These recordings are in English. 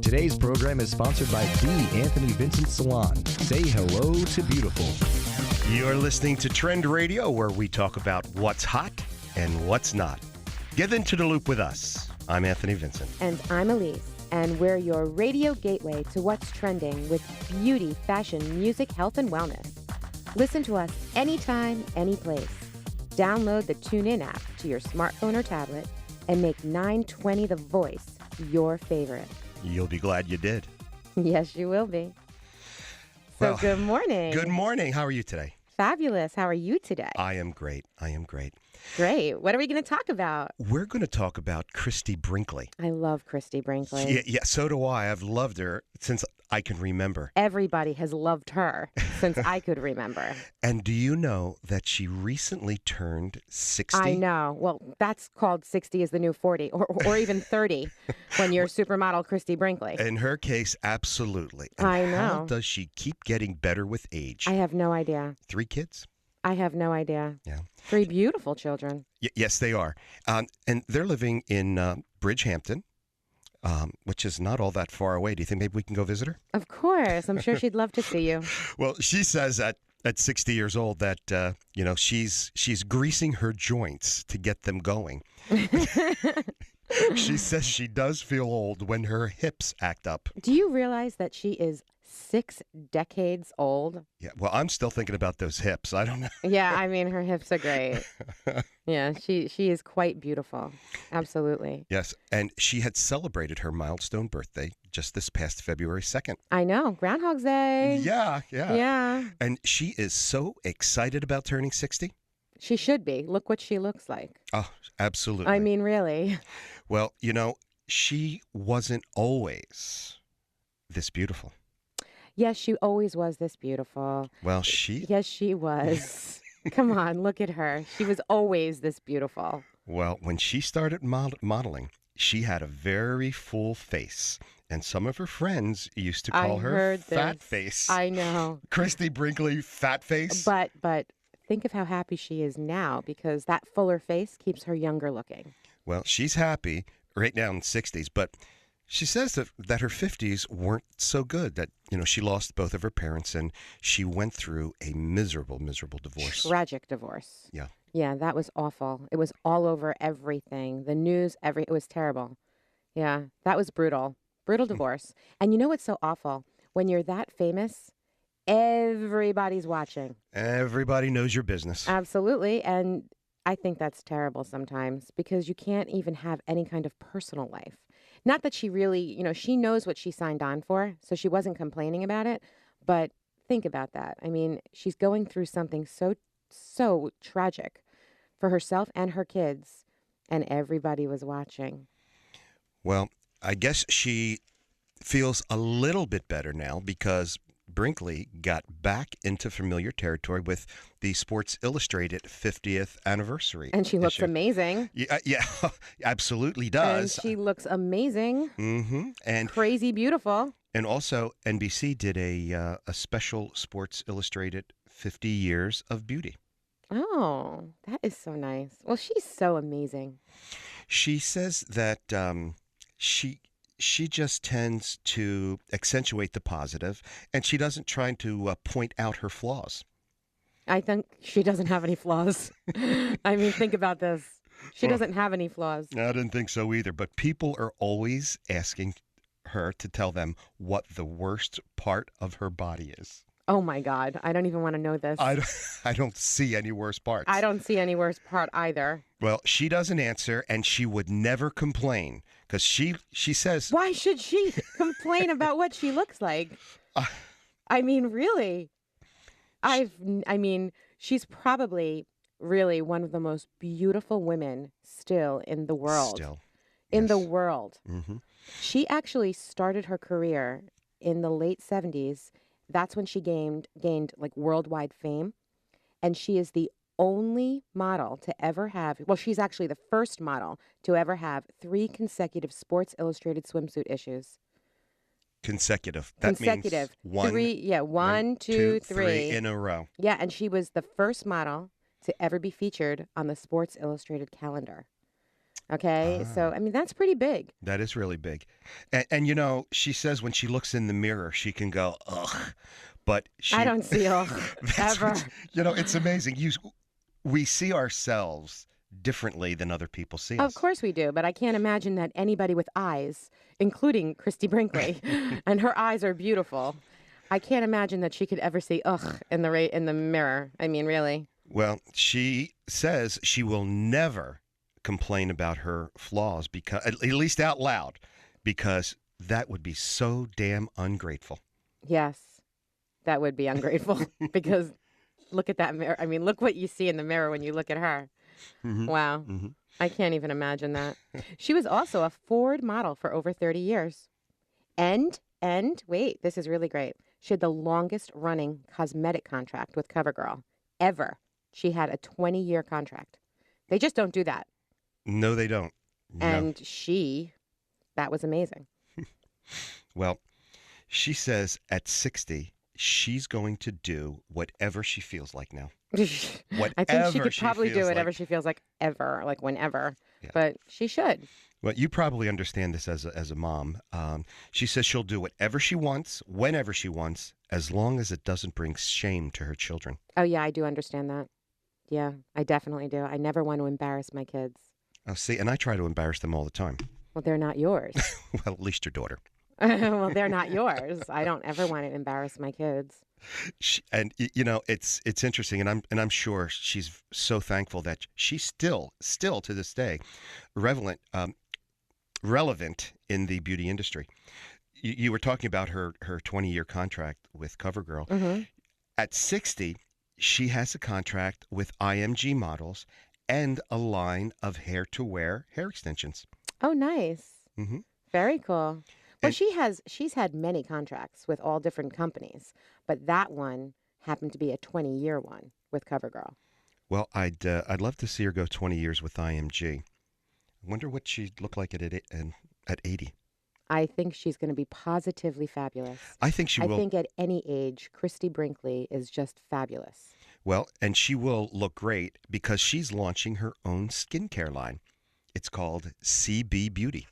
Today's program is sponsored by The Anthony Vincent Salon. Say hello to beautiful. You're listening to Trend Radio, where we talk about what's hot and what's not. Get into the loop with us. I'm Anthony Vincent. And I'm Elise. And we're your radio gateway to what's trending with beauty, fashion, music, health, and wellness. Listen to us anytime, any place. Download the TuneIn app to your smartphone or tablet and make 920 The Voice your favorite. You'll be glad you did. Yes, you will be. So Well, good morning. Good morning. How are you today? Fabulous. How are you today? I am great. Great. What are we going to talk about? We're going to talk about Christy Brinkley. I love Christy Brinkley. Yeah, so do I. I've loved her since I can remember. Everybody has loved her since I could remember. And do you know that she recently turned 60? I know. Well, that's called 60 is the new 40 or even 30 when you're supermodel Christy Brinkley. In her case, absolutely. And I know. How does she keep getting better with age? I have no idea. 3 kids? I have no idea. Yeah. 3 beautiful children. Yes, they are. And they're living in Bridgehampton, which is not all that far away. Do you think maybe we can go visit her? Of course. I'm sure she'd love to see you. Well, she says at 60 years old that, she's greasing her joints to get them going. She says she does feel old when her hips act up. Do you realize that she is 6 decades old? Yeah, well, I'm still thinking about those hips. I don't know. Yeah, I mean, her hips are great. Yeah, she is quite beautiful. Absolutely. Yes, and she had celebrated her milestone birthday just this past February 2nd. I know. Groundhog's Day. Yeah. Yeah. And she is so excited about turning 60. She should be. Look what she looks like. Oh, absolutely. I mean, really. Well, she wasn't always this beautiful. Yes, she always was this beautiful. Well, she... Yes, she was. Come on, look at her. She was always this beautiful. Well, when she started modeling, she had a very full face. And some of her friends used to call her Fat Face. I know. Christy Brinkley, Fat Face. But think of how happy she is now, because that fuller face keeps her younger looking. Well, she's happy right now in the 60s, but she says that her 50s weren't so good, that, she lost both of her parents and she went through a miserable divorce. Tragic divorce. Yeah. Yeah, that was awful. It was all over everything. The news, it was terrible. Yeah, that was brutal. Brutal divorce. And you know what's so awful? When you're that famous, everybody's watching. Everybody knows your business. Absolutely. And I think that's terrible sometimes, because you can't even have any kind of personal life. Not that she really, she knows what she signed on for, so she wasn't complaining about it. But think about that. I mean, she's going through something so tragic for herself and her kids, and everybody was watching. Well, I guess she feels a little bit better now, because Brinkley got back into familiar territory with the Sports Illustrated 50th anniversary. And she looks amazing. Yeah, absolutely does. And she looks amazing. Mm-hmm. And crazy beautiful. And also, NBC did a special Sports Illustrated 50 Years of Beauty. Oh, that is so nice. Well, she's so amazing. She says that she just tends to accentuate the positive, and she doesn't try to point out her flaws. I think she doesn't have any flaws. I mean, think about this. She doesn't have any flaws. I didn't think so either, but people are always asking her to tell them what the worst part of her body is. Oh, my God. I don't even want to know this. I don't see any worse parts. I don't see any worse part either. Well, she doesn't answer, and she would never complain, because she says... Why should she complain about what she looks like? I mean, really? She's probably really one of the most beautiful women still in the world. In the world. Mm-hmm. She actually started her career in the late 70s. That's when she gained like worldwide fame. And she is the only model to ever have, well, she's actually the first model to ever have 3 consecutive Sports Illustrated swimsuit issues. Consecutive. Consecutive. That means 3, yeah, 1, 2, 3 in a row. Yeah, and she was the first model to ever be featured on the Sports Illustrated calendar. Okay, so I mean that's pretty big. That is really big. And she says when she looks in the mirror, she can go, ugh. But I she, don't see ugh that's ever. it's amazing. We see ourselves differently than other people see Of us. course we do, but I can't imagine that anybody with eyes, including Christy Brinkley, and her eyes are beautiful. I can't imagine that she could ever see ugh in the mirror. I mean, really. Well, she says she will never complain about her flaws because, at least out loud, because that would be so damn ungrateful. Yes, that would be ungrateful because look at that mirror. I mean, look what you see in the mirror when you look at her. Mm-hmm. Wow. Mm-hmm. I can't even imagine that. She was also a Ford model for over 30 years. And wait, this is really great. She had the longest running cosmetic contract with CoverGirl ever. She had a 20-year contract. They just don't do that. No, they don't. No. And that was amazing. Well, she says at 60, she's going to do whatever she feels like now. I think she could she probably do feels whatever like. she feels like ever, like whenever. Yeah. But she should. Well, you probably understand this as a mom. She says she'll do whatever she wants, whenever she wants, as long as it doesn't bring shame to her children. Oh, yeah, I do understand that. Yeah, I definitely do. I never want to embarrass my kids. Oh, see, and I try to embarrass them all the time. Well, they're not yours. Well, at least your daughter. Well, they're not yours. I don't ever want to embarrass my kids. It's interesting, and I'm sure she's so thankful that she's still to this day relevant in the beauty industry. You were talking about her 20-year contract with CoverGirl. Mm-hmm. At 60, she has a contract with IMG Models and a line of hair-to-wear hair extensions. Oh, nice. Mm-hmm. Very cool. Well, And- she's had many contracts with all different companies, but that one happened to be a 20-year one with CoverGirl. Well, I'd love to see her go 20 years with IMG. I wonder what she'd look like at 80. I think she's going to be positively fabulous. I think she I will. think at any age, Christy Brinkley is just fabulous. Well, and she will look great because she's launching her own skincare line. It's called CB Beauty.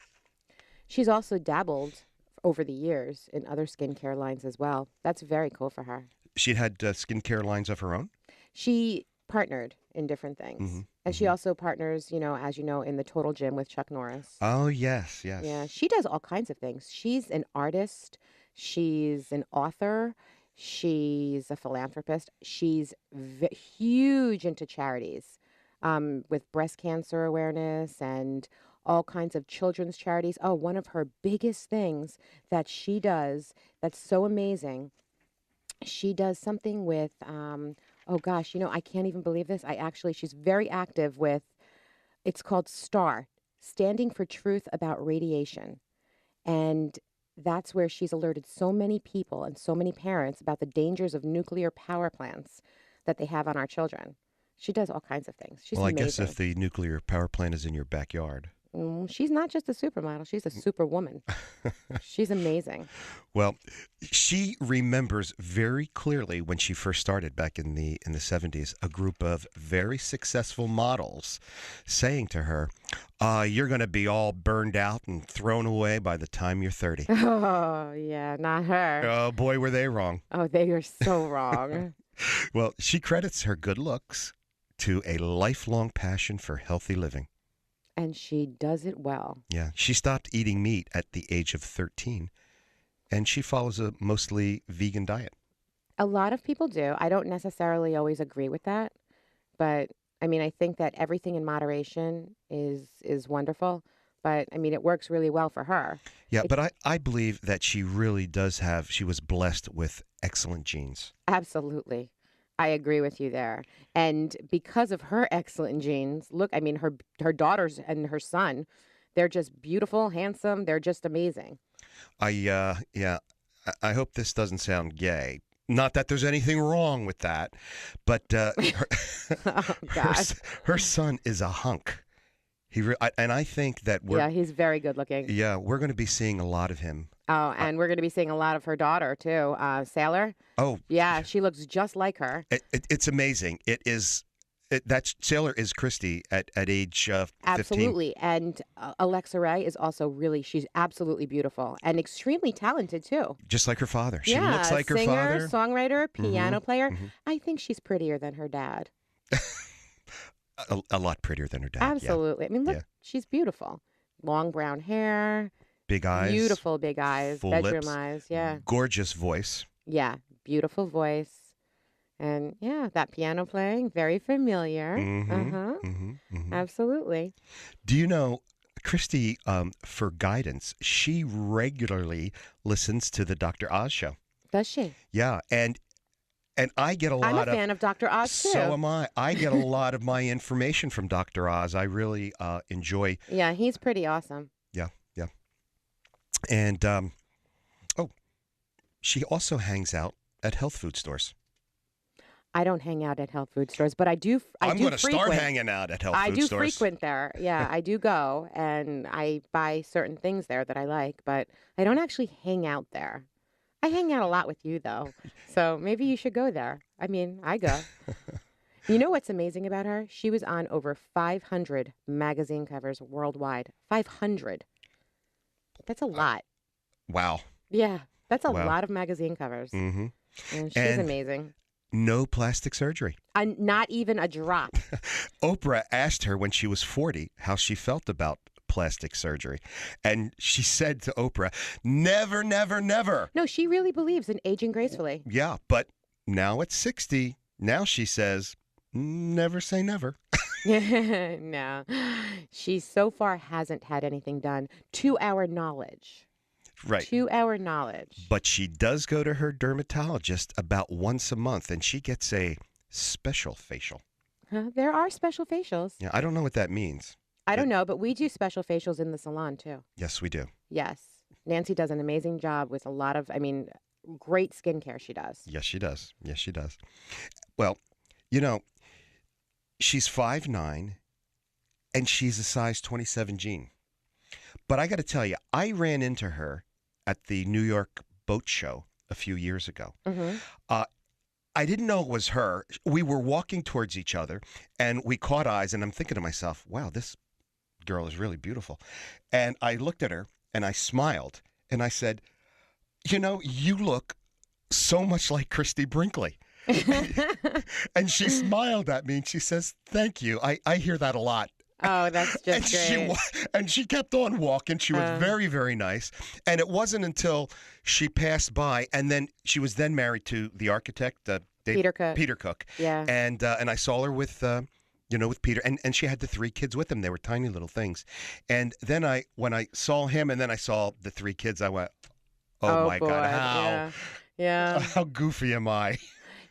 She's also dabbled over the years in other skincare lines as well. That's very cool for her. She had skincare lines of her own. She partnered in different things. Mhm, And she also partners, as you know, in the Total Gym with Chuck Norris. Oh, yes. Yeah, she does all kinds of things. She's an artist. She's an author. She's a philanthropist. She's huge into charities with breast cancer awareness and all kinds of children's charities. Oh, one of her biggest things that she does that's so amazing, she does something with, oh gosh, I can't even believe this. She's very active with, it's called STAR, Standing for Truth About Radiation. And that's where she's alerted so many people and so many parents about the dangers of nuclear power plants that they have on our children. She does all kinds of things. She's Well, I amazing. guess if the nuclear power plant is in your backyard. She's not just a supermodel. She's a superwoman. She's amazing. Well, she remembers very clearly when she first started back in the 70s, a group of very successful models saying to her, you're going to be all burned out and thrown away by the time you're 30. Oh, yeah, not her. Oh, boy, were they wrong. Oh, they are so wrong. Well, she credits her good looks to a lifelong passion for healthy living. And she does it well. Yeah, she stopped eating meat at the age of 13, and she follows a mostly vegan diet. A lot of people do. I don't necessarily always agree with that, but I mean, I think that everything in moderation is wonderful. But I mean, it works really well for her. Yeah, but I believe that she really she was blessed with excellent genes. Absolutely. I agree with you there. And because of her excellent genes, look, I mean, her daughters and her son, they're just beautiful, handsome. They're just amazing. I hope this doesn't sound gay. Not that there's anything wrong with that, but Oh, God. her son is a hunk. And I think that Yeah, he's very good looking. we're going to be seeing a lot of him. Oh, and we're going to be seeing a lot of her daughter, too, Sailor. Oh, Yeah, she looks just like her. it's amazing. It is That Sailor is Christy at age 15. Absolutely. And Alexa Ray is also she's absolutely beautiful and extremely talented too. Just like her father. She Yeah, looks like her singer, father. songwriter, piano player. mhm. I think she's prettier than her dad. A lot prettier than her dad. Yeah. Absolutely. I mean, look, Yeah. she's beautiful. Long brown hair, Big eyes. beautiful big eyes, full bedroom lips, eyes. Yeah. Gorgeous voice. Yeah. Beautiful voice. And yeah, that piano playing, very familiar. Absolutely. Do you know, Christy, for guidance, she regularly listens to the Dr. Oz show. Does she? Yeah, and I get a lot I'm of. a fan of Dr. Oz too. So am I. I get a lot of my information from Dr. Oz. I really enjoy. Yeah, he's pretty awesome. Yeah, yeah. And she also hangs out at health food stores. I don't hang out at health food stores, but I do. I'm going to start frequent. hanging out at health I food do stores. frequent there. Yeah, I do go and I buy certain things there that I like, but I don't actually hang out there. I hang out a lot with you though, so maybe you should go there. I mean, I go. You know what's amazing about her? She was on over 500 magazine covers worldwide. 500. That's a lot. Wow. Yeah, that's a Wow. lot of magazine covers. Mm-hmm. And she's And- amazing. No plastic surgery. Not even a drop. Oprah asked her when she was 40 how she felt about plastic surgery. And she said to Oprah, never, never, never. No, she really believes in aging gracefully. Yeah, but now at 60, now she says, never say never. No, she so far hasn't had anything done to our knowledge. Right. To our knowledge. But she does go to her dermatologist about once a month, and she gets a special facial. Huh? There are special facials. Yeah, I don't know what that means. I don't know, but we do special facials in the salon too. Yes, we do. Yes. Nancy does an amazing job with a lot of, great skincare she does. Yes, she does. Yes, she does. Well, you know, she's 5'9", and she's a size 27 jean. But I got to tell you, I ran into her at the New York Boat Show a few years ago. Mm-hmm. I didn't know it was her. We were walking towards each other, and we caught eyes, and I'm thinking to myself, wow, this girl is really beautiful. And I looked at her, and I smiled, and I said, you know, you look so much like Christy Brinkley. And she smiled at me, and she says, thank you. I hear that a lot. Oh, that's just and great. and she kept on walking. She was very, very nice. And it wasn't until she passed by, and then she was then married to the architect, Peter Cook. Peter Cook. Yeah. And I saw her with, with Peter, and she had the 3 kids with him. They were tiny little things. And then when I saw him, and then I saw the 3 kids, I went, oh my boy. God, Yeah. how goofy am I?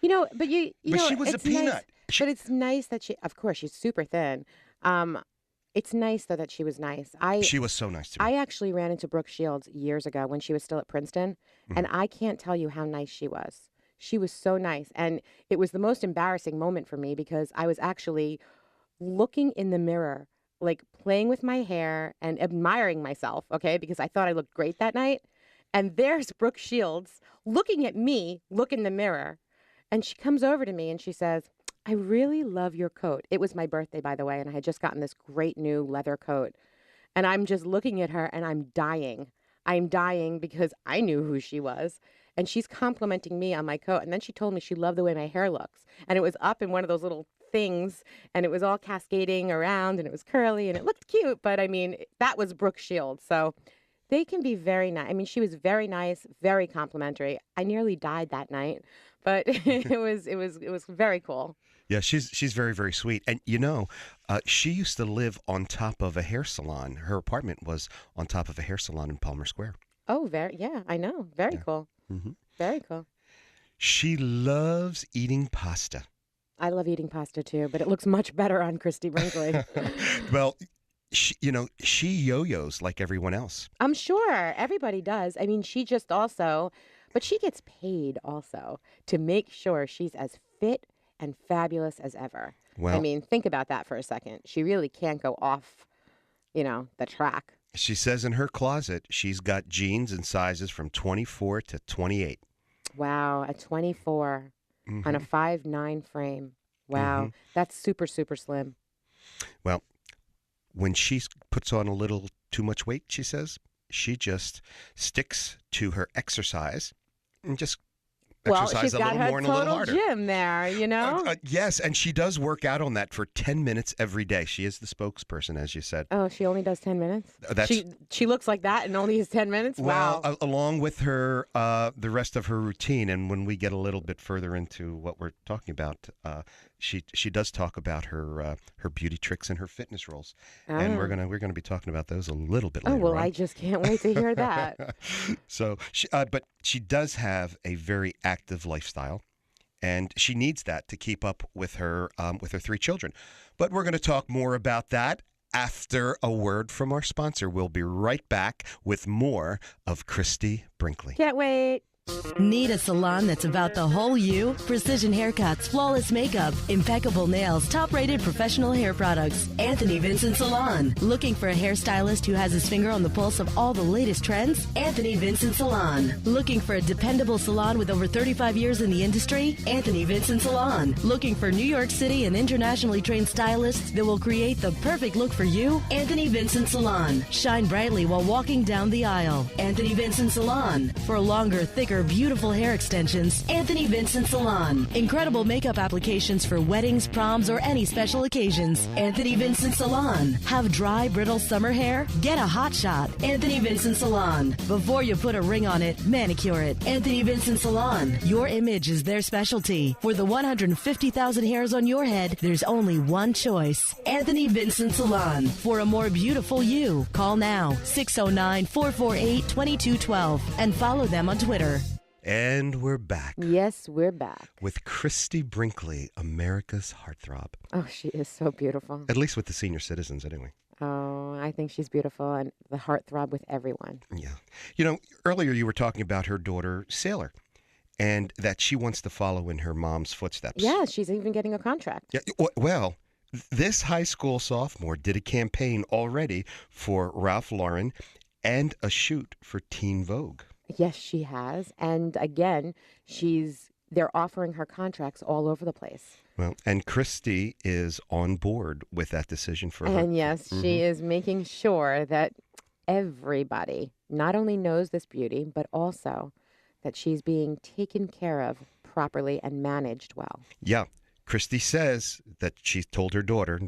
But But she was a it's peanut. Nice, but it's nice that of course, she's super thin. It's nice though that she was nice. She was so nice to me. I actually ran into Brooke Shields years ago when she was still at Princeton, and I can't tell you how nice she was. She was so nice, and it was the most embarrassing moment for me because I was actually looking in the mirror, like playing with my hair and admiring myself, okay, because I thought I looked great that night. And there's Brooke Shields looking at me, look in the mirror, and she comes over to me and she says, I really love your coat. It was my birthday, by the way, and I had just gotten this great new leather coat. And I'm just looking at her and I'm dying. I'm dying because I knew who she was. And she's complimenting me on my coat. And then she told me she loved the way my hair looks. And it was up in one of those little things, and it was all cascading around, and it was curly, and it looked cute. But, that was Brooke Shields. So they can be very nice. She was very nice, very complimentary. I nearly died that night, but it was very cool. Yeah, she's very, very sweet. And, she used to live on top of a hair salon. Her apartment was on top of a hair salon in Palmer Square. Oh, I know. Very cool. Mm-hmm. Very cool. She loves eating pasta. I love eating pasta too, but it looks much better on Christy Brinkley. Well, she yo-yos like everyone else. I'm sure everybody does. She just but she gets paid also to make sure she's as fit and fabulous as ever. Well, think about that for a second. She really can't go off, the track. She says in her closet she's got jeans in sizes from 24 to 28. Wow, a 24 on a 5'9" frame. Wow. That's super, super slim. Well, when she puts on a little too much weight, she says, she just sticks to her exercise and just Well, exercise she's a got little her more and a little total harder. gym there, you know? Yes, and she does work out on that for 10 minutes every day. She is the spokesperson, as you said. Oh, she only does 10 minutes? That's She looks like that and only has 10 minutes? well, Wow. along with her, the rest of her routine. And when we get a little bit further into what we're talking about, she does talk about her beauty tricks and her fitness rolls, and we're Ah. gonna be talking about those a little bit Oh, later well, on. I just can't wait to hear that. So, but she does have a very active lifestyle, and she needs that to keep up with her 3 children. But we're going to talk more about that after a word from our sponsor. We'll be right back with more of Christy Brinkley. Can't wait. Need a salon that's about the whole you? Precision haircuts, flawless makeup, impeccable nails, top-rated professional hair products. Anthony Vincent Salon. Looking for a hairstylist who has his finger on the pulse of all the latest trends? Anthony Vincent Salon. Looking for a dependable salon with over 35 years in the industry? Anthony Vincent Salon. Looking for New York City and internationally trained stylists that will create the perfect look for you? Anthony Vincent Salon. Shine brightly while walking down the aisle. Anthony Vincent Salon. For longer, thicker, beautiful hair extensions, Anthony Vincent Salon. Incredible makeup applications for weddings, proms, or any special occasions. Anthony Vincent Salon. Have dry, brittle summer hair? Get a hot shot. Anthony Vincent Salon. Before you put a ring on it, manicure it. Anthony Vincent Salon. Your image is their specialty. For the 150,000 hairs on your head, there's only one choice. Anthony Vincent Salon. For a more beautiful you, call now 609-448-2212 and follow them on Twitter. And we're back Yes, we're back. with Christy Brinkley, America's heartthrob. Oh, she is so beautiful. At least with the senior citizens, anyway. Oh, I think she's beautiful and the heartthrob with everyone. Yeah. You know, earlier you were talking about her daughter, Sailor, and that she wants to follow in her mom's footsteps. Yeah, she's even getting a contract. Yeah, well, this high school sophomore did a campaign already for Ralph Lauren and a shoot for Teen Vogue. Yes, she has. And again, they're offering her contracts all over the place. Well, and Christy is on board with that decision for her. And yes, she is making sure that everybody not only knows this beauty, but also that she's being taken care of properly and managed well. Yeah. Christy says that she's told her daughter,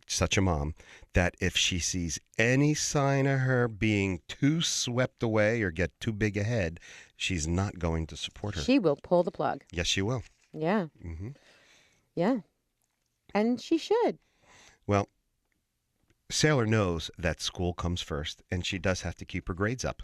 such a mom, that if she sees any sign of her being too swept away or get too big ahead, she's not going to support her. She will pull the plug. Yes, she will. Yeah. Hmm. Yeah. And she should. Well, Sailor knows that school comes first, and she does have to keep her grades up.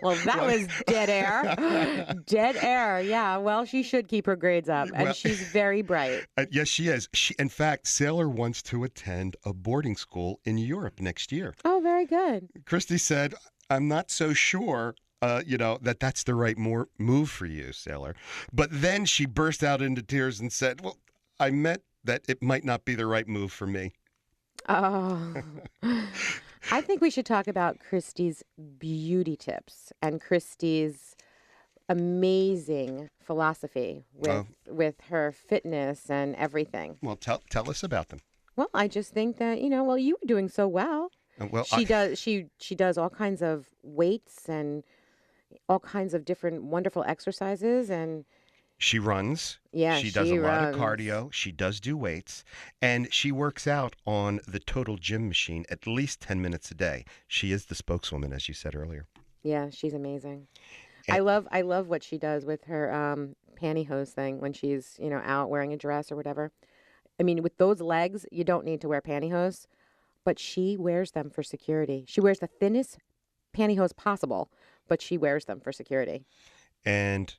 Well, that was dead air. Dead air. Yeah. Well, she should keep her grades up. And Well- she's very bright. Yes, she is. In fact, Sailor wants to attend a boarding school in Europe next year. Oh, very good. Christy said, I'm not so sure, that's the right move for you, Sailor. But then she burst out into tears and said, well, I meant that it might not be the right move for me. Oh. I think we should talk about Christy's beauty tips and Christy's amazing philosophy with her fitness and everything. Well, tell us about them. Well, I just think that, you were doing so well. Well, She does all kinds of weights and all kinds of different wonderful exercises, and she runs. Yeah, she does a she lot of runs. cardio. She does do weights, and she works out on the Total Gym machine at least 10 minutes a day. She is the spokeswoman, as you said earlier. yeah, she's amazing. And- I love what she does with her pantyhose thing when she's out wearing a dress or whatever. I mean, with those legs, you don't need to wear pantyhose, but she wears them for security. She wears the thinnest pantyhose possible, but she wears them for security. And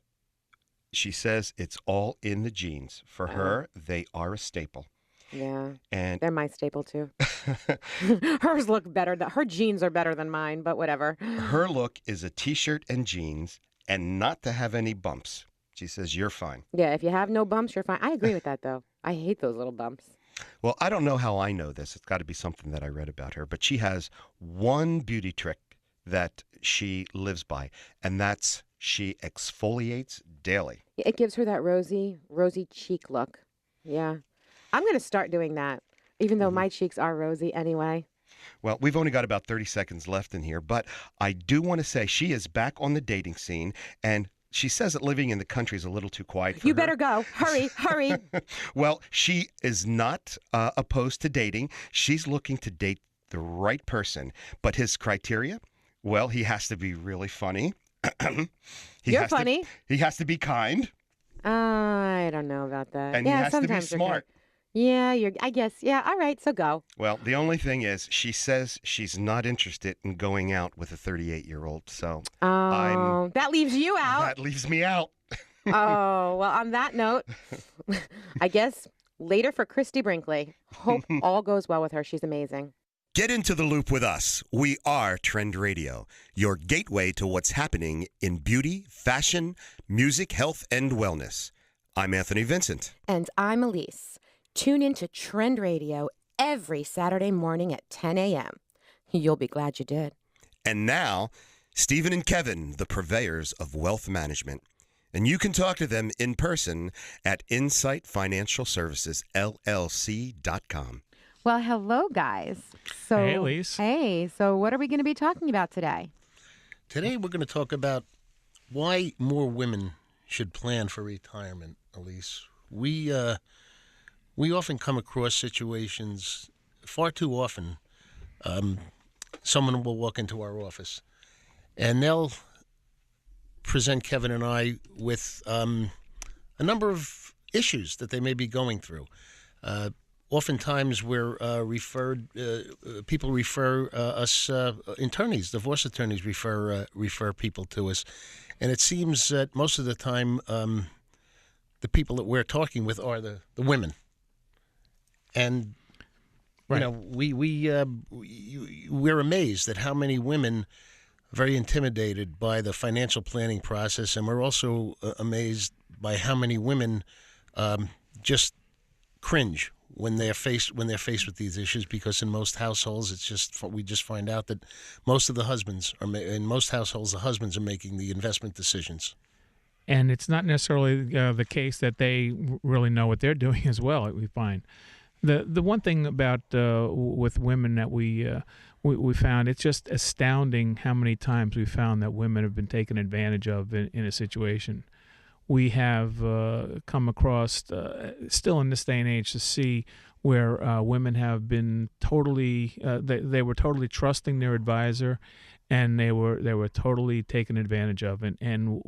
she says it's all in the genes. For her, they are a staple. Yeah, And they're my staple too. Hers look better. Her jeans are better than mine, but whatever. her look is a T-shirt and jeans and not to have any bumps. She says, you're fine. Yeah, if you have no bumps, you're fine. I agree with that, though. I hate those little bumps. Well, I don't know how I know this. It's got to be something that I read about her. But she has one beauty trick that she lives by, and that's she exfoliates daily. It gives her that rosy cheek look. Yeah. I'm going to start doing that, even though my cheeks are rosy anyway. Well, we've only got about 30 seconds left in here, but I do want to say she is back on the dating scene, and she says that living in the country is a little too quiet for her. You better go. Hurry, hurry. Well, she is not opposed to dating. She's looking to date the right person, but his criteria, well, he has to be really funny. You're funny. He has to be kind. I don't know about that. And yeah, he has to be sometimes they're good. smart. Yeah, I guess. Yeah, all right, so go. Well, the only thing is, she says she's not interested in going out with a 38-year-old. So Oh, that leaves you out. that leaves me out. Oh, well, on that note, I guess later for Christy Brinkley. Hope all goes well with her. She's amazing. Get into the loop with us. We are Trend Radio, your gateway to what's happening in beauty, fashion, music, health, and wellness. I'm Anthony Vincent. And I'm Elise. Tune into Trend Radio every Saturday morning at 10 a.m. You'll be glad you did. And now, Stephen and Kevin, the purveyors of wealth management. And you can talk to them in person at Insight Financial Services, LLC.com. Well, hello, guys. So, Hey, Elise. Hey, so what are we going to be talking about today? Today we're going to talk about why more women should plan for retirement, Elise. We often come across situations, far too often, someone will walk into our office and they'll present Kevin and I with a number of issues that they may be going through. Oftentimes, we're people refer us, attorneys, divorce attorneys refer people to us. And it seems that most of the time, the people that we're talking with are the women. And, Right. we're amazed at how many women are very intimidated by the financial planning process. And we're also amazed by how many women just cringe when they're faced with these issues, because in most households we just find out that most of the husbands in most households the husbands are making the investment decisions. And it's not necessarily the case that they really know what they're doing as well. We find the one thing about with women that we found, it's just astounding how many times we found that women have been taken advantage of in a situation. We have come across, still in this day and age, to see where women have been totally, they were totally trusting their advisor, and they were totally taken advantage of, and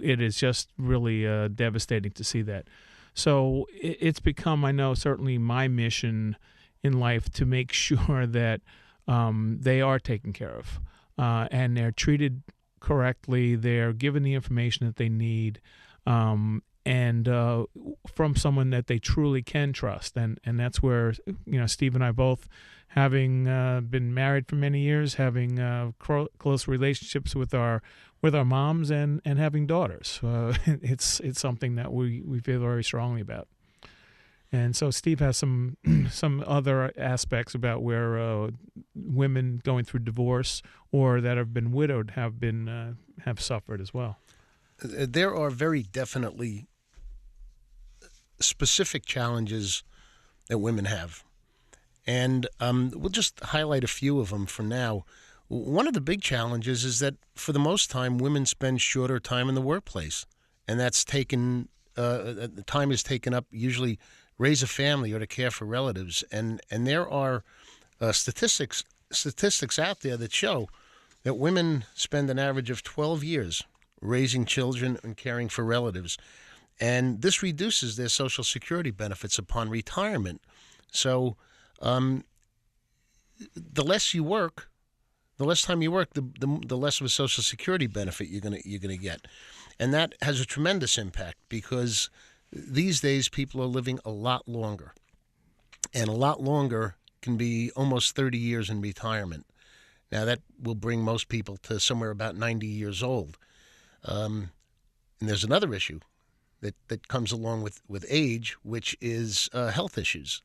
it is just really devastating to see that. So it's become, I know, certainly my mission in life to make sure that they are taken care of, and they're treated correctly. They're given the information that they need. And from someone that they truly can trust. And that's where, Steve and I both, having been married for many years, having close relationships with our moms and having daughters, it's something that we feel very strongly about. And so Steve has some other aspects about where women going through divorce or that have been widowed have suffered as well. There are very definitely specific challenges that women have. And we'll just highlight a few of them for now. One of the big challenges is that for the most time, women spend shorter time in the workplace. And that's time is taken up usually raise a family or to care for relatives. And there are statistics out there that show that women spend an average of 12 years raising children and caring for relatives. And this reduces their Social Security benefits upon retirement. So the less you work, the less time you work, the less of a Social Security benefit you're gonna get. And that has a tremendous impact because these days people are living a lot longer. And a lot longer can be almost 30 years in retirement. Now that will bring most people to somewhere about 90 years old. And there's another issue that comes along with age, which is health issues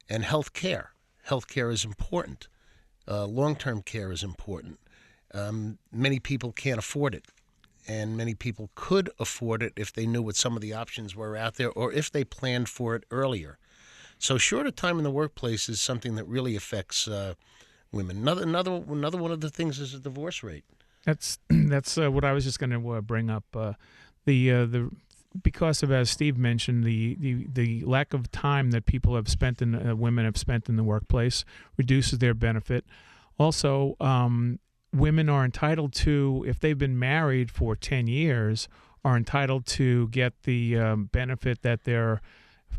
and health care. Health care is important. Long-term care is important. Many people can't afford it. and many people could afford it if they knew what some of the options were out there or if they planned for it earlier. So shorter time in the workplace is something that really affects women. Another one of the things is the divorce rate. That's what I was just going to bring up. The because of, as Steve mentioned, the lack of time that people have spent women have spent in the workplace reduces their benefit. Also, women are entitled to, if they've been married for 10 years, are entitled to get the benefit that their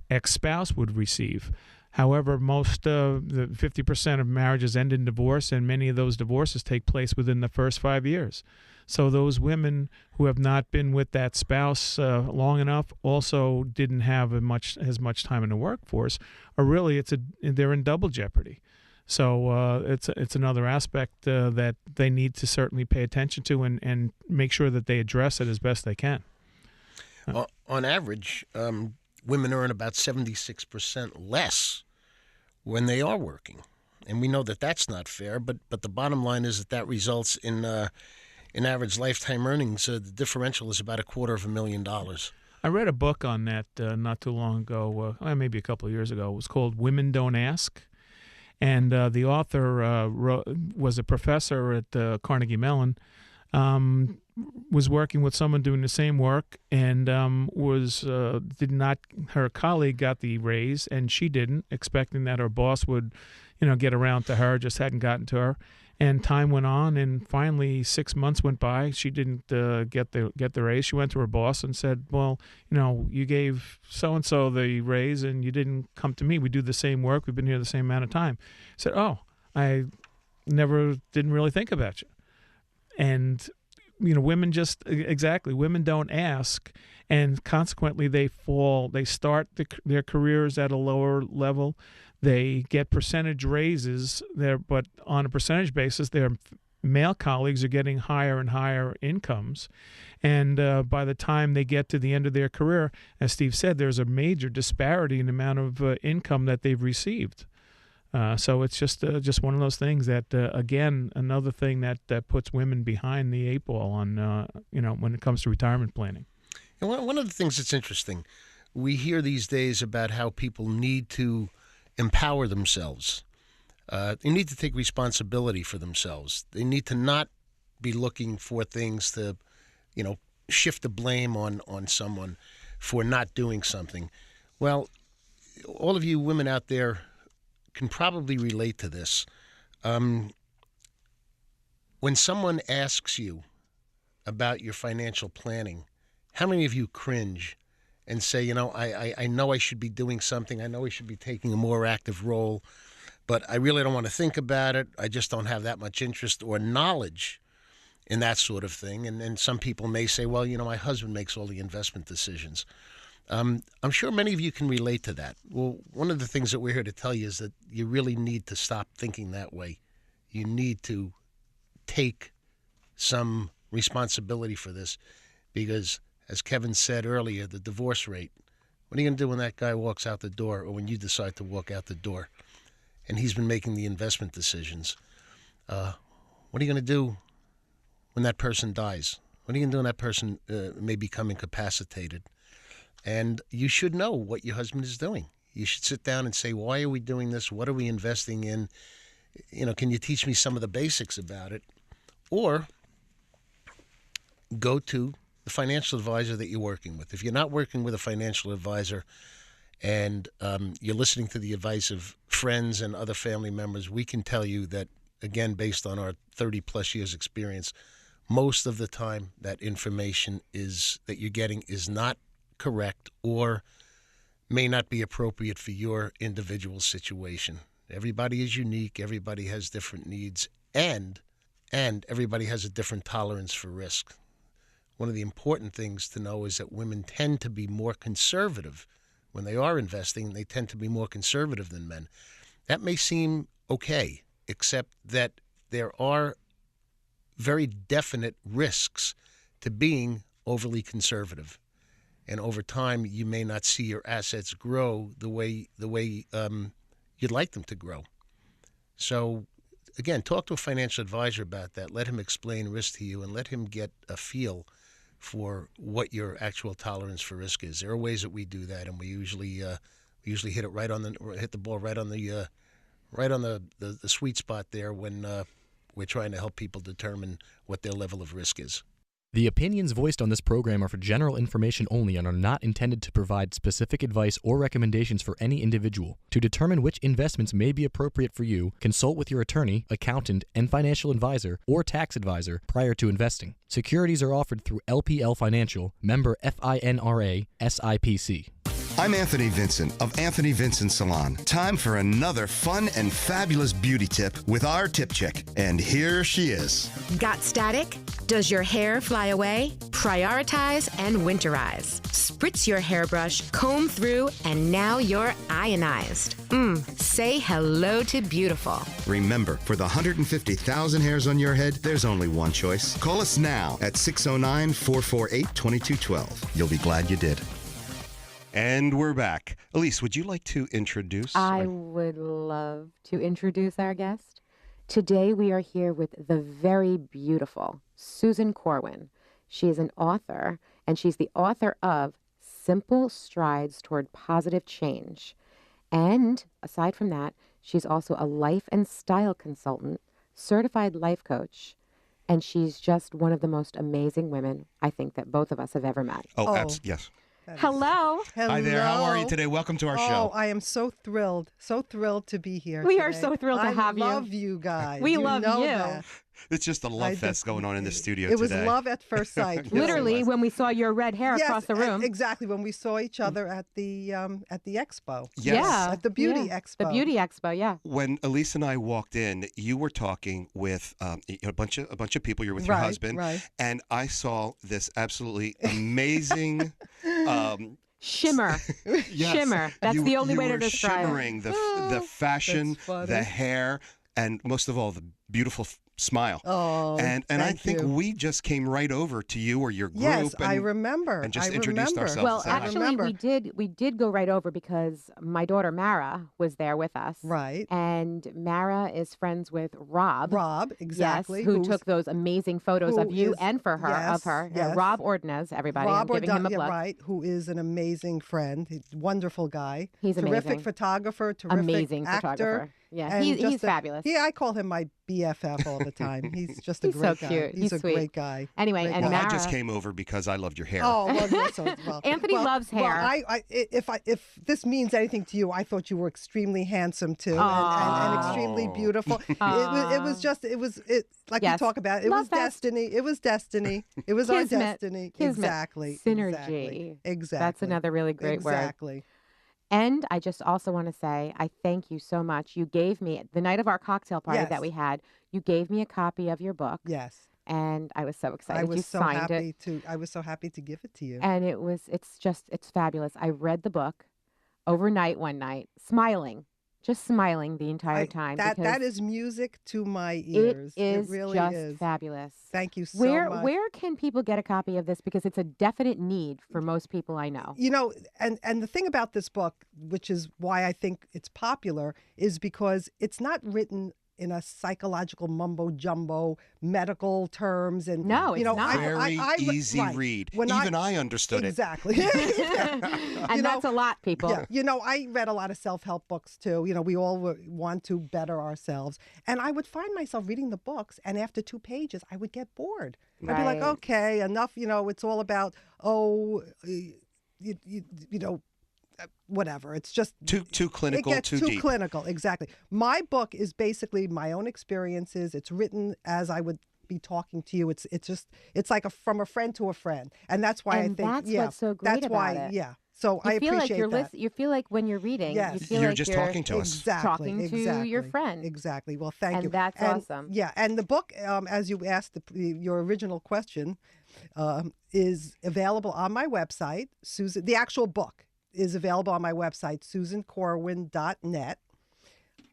ex-spouse would receive. However, most the 50% of marriages end in divorce, and many of those divorces take place within the first 5 years. So those women who have not been with that spouse long enough also didn't have as much time in the workforce, or really they're in double jeopardy. So it's another aspect that they need to certainly pay attention to and make sure that they address it as best they can. On average, women earn about 76% less when they are working, and we know that that's not fair. But the bottom line is that results in average lifetime earnings. The differential is about $250,000. I read a book on that not too long ago, maybe a couple of years ago. It was called Women Don't Ask. And the author was a professor at Carnegie Mellon, was working with someone doing the same work, and her colleague got the raise, and she didn't, expecting that her boss would, get around to her, just hadn't gotten to her. And time went on, and finally 6 months went by. She didn't get the raise. She went to her boss and said, "Well, you gave so and so the raise, and you didn't come to me. We do the same work. We've been here the same amount of time." He said, "Oh, I didn't really think about you." And women women don't ask, and consequently they start their careers at a lower level. They get percentage raises there, but on a percentage basis, their male colleagues are getting higher and higher incomes. And by the time they get to the end of their career, as Steve said, there's a major disparity in the amount of income that they've received. So it's just one of those things that, again, another thing that puts women behind the eight ball on, when it comes to retirement planning. And one of the things that's interesting, we hear these days about how people need to empower themselves. They need to take responsibility for themselves. They need to not be looking for things to, shift the blame on someone for not doing something. Well, all of you women out there can probably relate to this. When someone asks you about your financial planning, how many of you cringe and say, I know I should be doing something. I know I should be taking a more active role, but I really don't want to think about it. I just don't have that much interest or knowledge in that sort of thing. And some people may say, well, my husband makes all the investment decisions. I'm sure many of you can relate to that. Well, one of the things that we're here to tell you is that you really need to stop thinking that way. You need to take some responsibility for this because, as Kevin said earlier, the divorce rate, what are you going to do when that guy walks out the door or when you decide to walk out the door and he's been making the investment decisions? What are you going to do when that person dies? What are you going to do when that person may become incapacitated? And you should know what your husband is doing. You should sit down and say, why are we doing this? What are we investing in? Can you teach me some of the basics about it? Or go to the financial advisor that you're working with. If you're not working with a financial advisor and you're listening to the advice of friends and other family members, we can tell you that, again, based on our 30-plus years experience, most of the time that information that you're getting is not correct or may not be appropriate for your individual situation. Everybody is unique. Everybody has different needs, and everybody has a different tolerance for risk. One of the important things to know is that women tend to be more conservative when they are investing. They tend to be more conservative than men. That may seem okay, except that there are very definite risks to being overly conservative. And over time, you may not see your assets grow the way you'd like them to grow. So, again, talk to a financial advisor about that. Let him explain risk to you and let him get a feel for what your actual tolerance for risk is. There are ways that we do that, and we usually hit the ball right on the sweet spot there when we're trying to help people determine what their level of risk is. The opinions voiced on this program are for general information only and are not intended to provide specific advice or recommendations for any individual. To determine which investments may be appropriate for you, consult with your attorney, accountant, and financial advisor or tax advisor prior to investing. Securities are offered through LPL Financial, member FINRA, SIPC. I'm Anthony Vincent of Anthony Vincent Salon. Time for another fun and fabulous beauty tip with our tip chick. And here she is. Got static? Does your hair fly away? Prioritize and winterize. Spritz your hairbrush, comb through, and now you're ionized. Say hello to beautiful. Remember, for the 150,000 hairs on your head, there's only one choice. Call us now at 609-448-2212. You'll be glad you did. And we're back. Elise, would you like to introduce? I would love to introduce our guest. Today we are here with the very beautiful Susan Corwin. She is an author, and she's the author of Simple Strides Toward Positive Change. And aside from that, she's also a life and style consultant, certified life coach, and she's just one of the most amazing women I think that both of us have ever met. Yes. Hello. Hi there. How are you today? Welcome to our show. I am so thrilled to be here. We today. are so thrilled to have you. I love you guys. We you love know you. That. It's just a love fest going on in the studio It was today. love at first sight. Literally, when we saw your red hair across the room. Exactly, when we saw each other at the expo. Yes. Yeah. At the beauty expo. The beauty expo, yeah. When Elise and I walked in, you were talking with a bunch of people. You're with your husband, right. And I saw this absolutely amazing. Shimmer. Yes. Shimmer. That's the only way to were describe shimmering the fashion, That's funny. the hair, and most of all, the beautiful smile. Oh, and I thank think you. we just came right over to you or your group. Yes, and, I remember. And just I introduced remember. ourselves. Well, Is that right? actually, we did go right over because my daughter Mara was there with us. Right. And Mara is friends with Rob. Rob, exactly. Yes, who took those amazing photos of you and for her, of her. Yes. Rob Ordonez, everybody. Rob I'm giving him a yeah, plug. right, who is an amazing friend. He's a wonderful guy. He's terrific amazing. photographer, terrific Amazing actor. photographer. Yeah, and he's just fabulous. Yeah, I call him my BFF all the time. He's just a He's so great guy. cute. He's a sweet. great guy. Anyway, Great and guy. Well, I Mara- just came over because I loved your hair. Oh, well, yes, well. Anthony loves hair. Well, if this means anything to you, I thought you were extremely handsome too, and extremely beautiful. It was like Yes. we talk about. It Love was fest. destiny. It was destiny. It was our Kismet. destiny. Kismet. Exactly. Synergy. Exactly. That's another really great word. Exactly. And I just also want to say, I thank you so much. You gave me, the night of our cocktail party Yes. that we had, you gave me a copy of your book. Yes. And I was so excited. I You was so signed happy it. I was so happy to give it to you. And it's fabulous. I read the book overnight one night, just smiling the entire time. That because is music to my ears. It is really just is. fabulous. Thank you so much. Where can people get a copy of this? Because it's a definite need for most people I know. You know, and the thing about this book, which is why I think it's popular, is because it's not written in a psychological mumbo jumbo medical terms and No, it's not. Very easy right. read. When Even I understood exactly. And that's a lot, people. Yeah, you know, I read a lot of self-help books too. You know, we all want to better ourselves. And I would find myself reading the books, and after 2 pages, I would get bored. I'd be like, Right. okay, enough. You know, it's all about, you know, whatever. It's just Too clinical, it gets too deep. clinical. Exactly. My book is basically my own experiences. It's written as I would be talking to you. It's like from a friend to a friend, and that's why And I think that's what's so great that's why about it. yeah. So I You feel like appreciate you're that. you feel like when you're reading, Yes. you feel You're like just you're talking to us. Exactly, talking to your exactly, friend. Exactly. Well, thank And you. that's awesome. Yeah, and the book, as you asked your original question, is available on my website. Susan, the actual book is available on my website, susancorwin.net.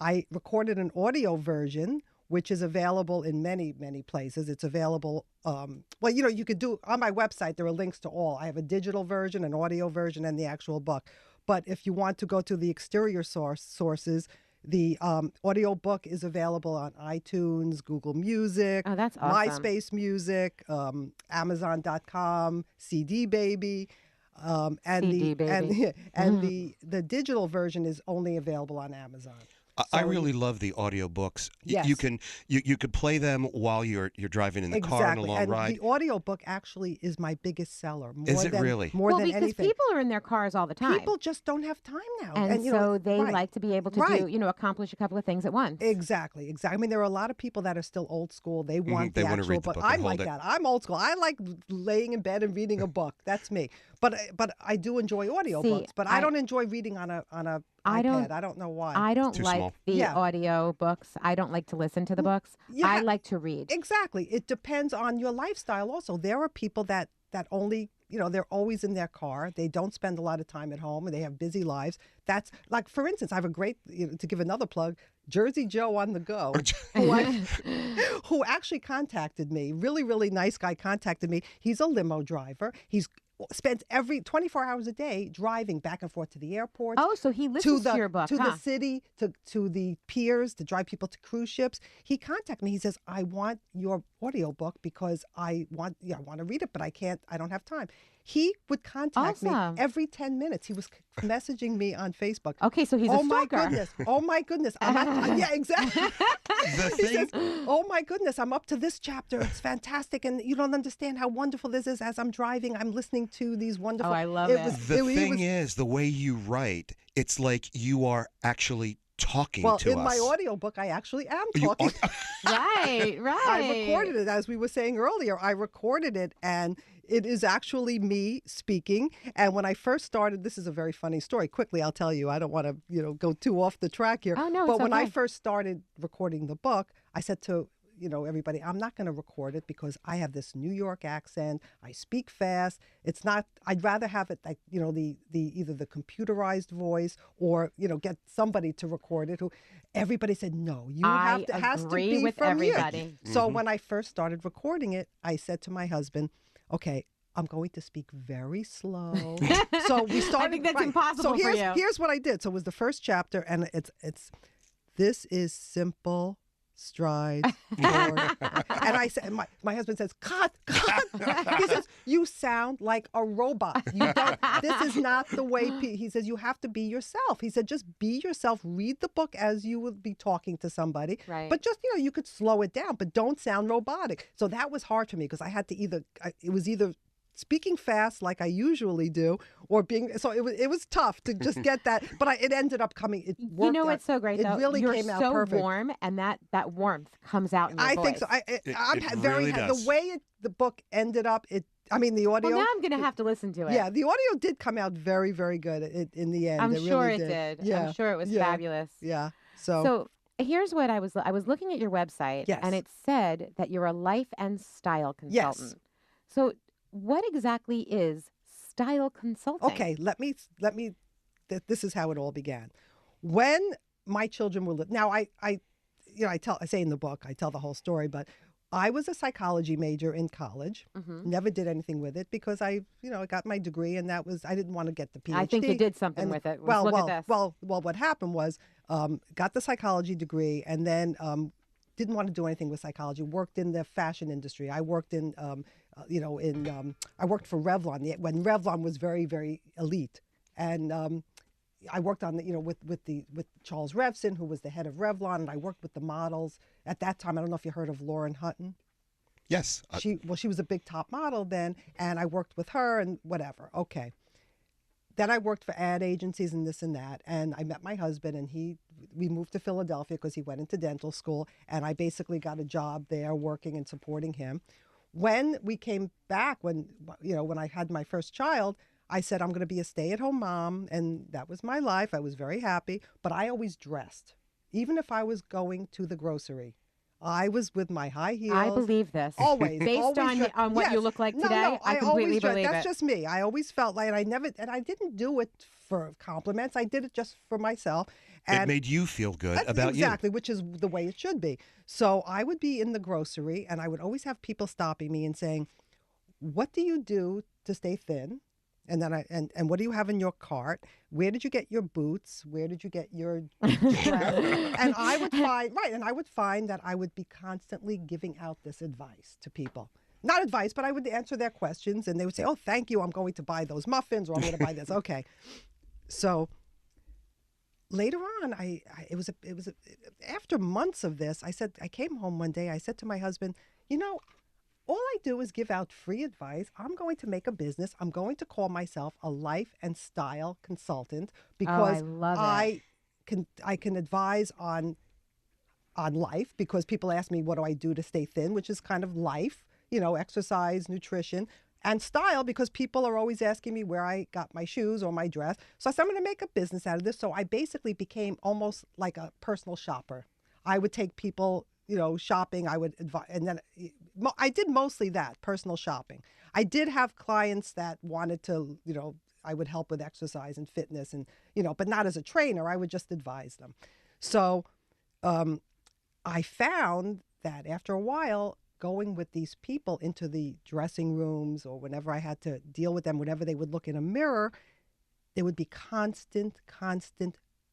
I recorded an audio version, which is available in many, many places. It's available, well, you know, you could do, on my website, there are links to all. I have a digital version, an audio version, and the actual book. But if you want to go to the exterior sources, The audiobook is available on iTunes, Google Music, Oh, that's awesome. MySpace Music, Amazon.com, CD Baby. And CD Baby. and the digital version is only available on Amazon. I So really love the audiobooks. Yes. You could play them while you're driving in the car on a long and ride. the audiobook actually is my biggest seller. More Is it than, really? More well, than because anything. people are in their cars all the time. People just don't have time now. and you so know, they right. like to be able to Right. do, accomplish a couple of things at once. Exactly. I mean, there are a lot of people that are still old school. They want They the wanna actual read the book. book and I'm hold like it. that. I'm old school. I like laying in bed and reading a book. That's me. But I do enjoy audiobooks. But I don't enjoy reading on a I iPad. don't- I don't know why. I don't too like small. the Yeah. audio books. I don't like to listen to the books. yeah. I like to read. Exactly. It depends on your lifestyle also. There are people that only, they're always in their car. They don't spend a lot of time at home and they have busy lives. That's like, for instance, I have a great, to give another plug, Jersey Joe on the Go, who actually contacted me. Really, really nice guy contacted me. He's a limo driver. He's spends every 24 hours a day driving back and forth to the airport. Oh, so he listens to your book, to huh? the city, to the piers, to drive people to cruise ships. He contacted me. He says, "I want your audiobook because I want to read it, but I can't. I don't have time." He would contact me Awesome. every 10 minutes. He was messaging me on Facebook. Okay, so he's a Oh my stalker. goodness! Oh my goodness! Yeah, exactly. The He thing, says, "Oh my goodness, I'm up to this chapter. It's fantastic, and you don't understand how wonderful this is. As I'm driving, I'm listening to these wonderful." Oh, I love it. it. Was, the it thing was, is, the way you write, it's like you are actually talking well, to in us. my audiobook, I actually am You talking. Right, right. I recorded it, as we were saying earlier. I recorded it, and it is actually me speaking. And when I first started, this is a very funny story. Quickly, I'll tell you. I don't want to, go too off the track here. Oh, no, But it's when I okay. first started recording the book, I said to everybody, I'm not going to record it because I have this New York accent. I speak fast. It's not. I'd rather have it like the either the computerized voice or get somebody to record it. Who everybody said no. You have to. I Has to agree be with from everybody. you. So when I first started recording it, I said to my husband, "Okay, I'm going to speak very slow." So we started. I think that's right. impossible so here's, for you. Here's what I did. So it was the first chapter, and it's this is simple strides forward. And I said, my husband says, cut. He says, you sound like a robot. You don't. This is not the way. He says, you have to be yourself. He said, just be yourself. Read the book as you would be talking to somebody. Right. But just you could slow it down, but don't sound robotic. So that was hard for me because I had to it was either speaking fast like I usually do, or it was tough to just get that. But it ended up coming. It worked. You know out. what's so great It though? really You're came out so perfect. warm, and that warmth comes out in your I voice. think so. I'm it very really does. the way the book ended up. The audio. Well, now I'm going to have to listen to it. Yeah, the audio did come out very, very good in the end. I'm it sure really it did. Yeah, I'm sure it was yeah, fabulous. Yeah. So here's what I was looking at your website, Yes. and it said that you're a life and style consultant. Yes. So what exactly is style consulting? Okay, let me. This is how it all began. When my children were now, I say in the book, I tell the whole story, but I was a psychology major in college. Mm-hmm. Never did anything with it because I got my degree, and I didn't want to get the PhD. I think you did something with it. Let's look at this. Well, what happened was got the psychology degree, and then didn't want to do anything with psychology. Worked in the fashion industry. I worked in I worked for Revlon when Revlon was very, very elite, and I worked on with Charles Revson, who was the head of Revlon, and I worked with the models at that time. I don't know if you heard of Lauren Hutton. Yes. She was a big top model then, and I worked with her and whatever. Okay. Then I worked for ad agencies and this and that, and I met my husband, and we moved to Philadelphia because he went into dental school, and I basically got a job there working and supporting him. When we came back, when I had my first child, I said I'm going to be a stay-at-home mom, and that was my life. I was very happy, but I always dressed, even if I was going to the grocery. I was with my high heels. I believe this. Always. Based always on what you look like today, no, I completely always believe That's it. just me. I always felt like I didn't do it for compliments. I did it just for myself. It made you feel good about exactly, which is the way it should be. So I would be in the grocery, and I would always have people stopping me and saying, "What do you do to stay thin? And then and what do you have in your cart? Where did you get your boots? Where did you get your dress? And I would find that I would be constantly giving out this advice to people. Not advice, but I would answer their questions, and they would say, "Oh, thank you. I'm going to buy those muffins, or I'm going to buy this." Okay. So later on, after months of this, I came home one day. I said to my husband, all I do is give out free advice. I'm going to make a business. I'm going to call myself a life and style consultant because I love it. I can advise on life, because people ask me what do I do to stay thin, which is kind of life, exercise, nutrition, and style, because people are always asking me where I got my shoes or my dress. So I said I'm going to make a business out of this. So I basically became almost like a personal shopper. I would take people shopping. I would advise, and then I did mostly that, personal shopping. I did have clients that wanted to, I would help with exercise and fitness, and but not as a trainer. I would just advise them. So I found that after a while, going with these people into the dressing rooms, or whenever I had to deal with them, whenever they would look in a mirror, there would be constant